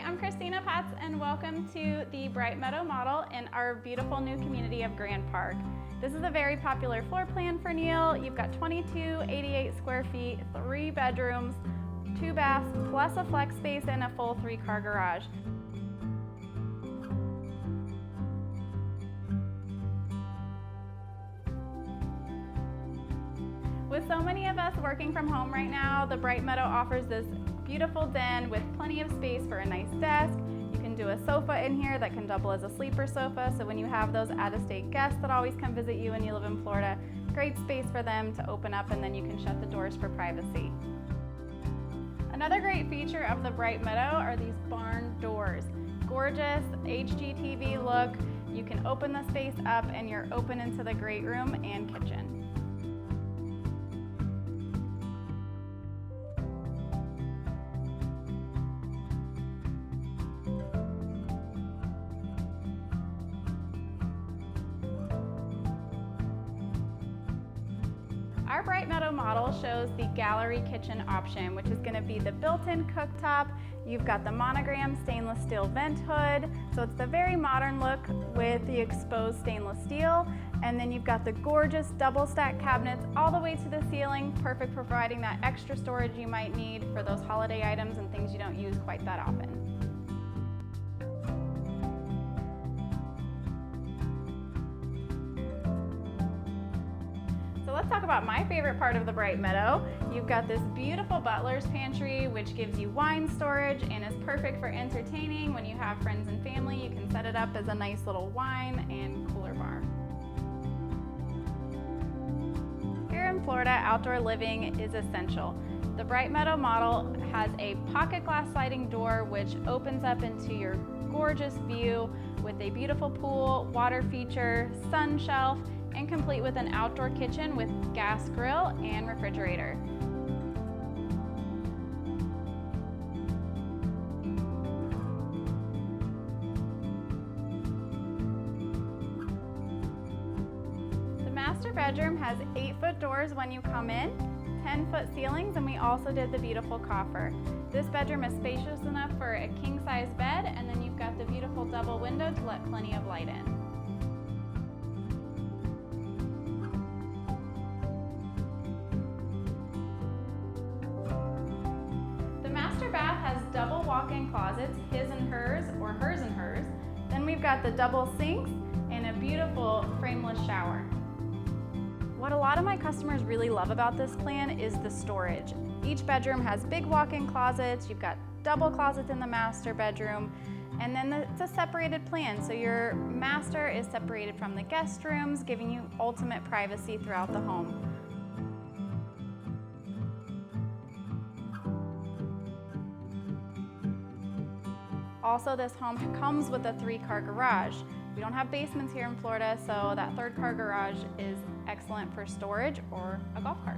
I'm Christina Patz and welcome to the Bright Meadow model in our beautiful new community of Grand Park. This is a very popular floor plan for Neal. You've got 2288 square feet, 3 bedrooms, 2 baths, plus a flex space and a full 3-car garage. With so many of us working from home right now, the Bright Meadow offers this beautiful den with plenty of space for a nice desk. You can do a sofa in here that can double as a sleeper sofa, so when you have those out-of-state guests that always come visit you and you live in Florida, great space for them to open up and then you can shut the doors for privacy. Another great feature of the Bright Meadow are these barn doors. Gorgeous HGTV look. You can open the space up and you're open into the great room and kitchen. Our Bright Meadow model shows the gallery kitchen option, which is going to be the built-in cooktop. You've got the monogram stainless steel vent hood, so it's the very modern look with the exposed stainless steel. And then you've got the gorgeous double stack cabinets all the way to the ceiling, perfect for providing that extra storage you might need for those holiday items and things you don't use quite that often. Let's talk about my favorite part of the Bright Meadow. You've got this beautiful butler's pantry, which gives you wine storage and is perfect for entertaining. When you have friends and family, you can set it up as a nice little wine and cooler bar. Here in Florida, outdoor living is essential. The Bright Meadow model has a pocket glass sliding door which opens up into your gorgeous view with a beautiful pool, water feature, sun shelf, and complete with an outdoor kitchen with gas grill and refrigerator. The master bedroom has 8-foot doors when you come in, 10-foot ceilings, and we also did the beautiful coffer. This bedroom is spacious enough for a king-size bed, and then you've got the beautiful double window to let plenty of light in. Bath has double walk-in closets, his and hers, or hers and hers. Then we've got the double sinks and a beautiful frameless shower. What a lot of my customers really love about this plan is the storage. Each bedroom has big walk-in closets, you've got double closets in the master bedroom, and then it's a separated plan, so your master is separated from the guest rooms, giving you ultimate privacy throughout the home. Also, this home comes with a 3-car garage. We don't have basements here in Florida, so that 3rd car garage is excellent for storage or a golf cart.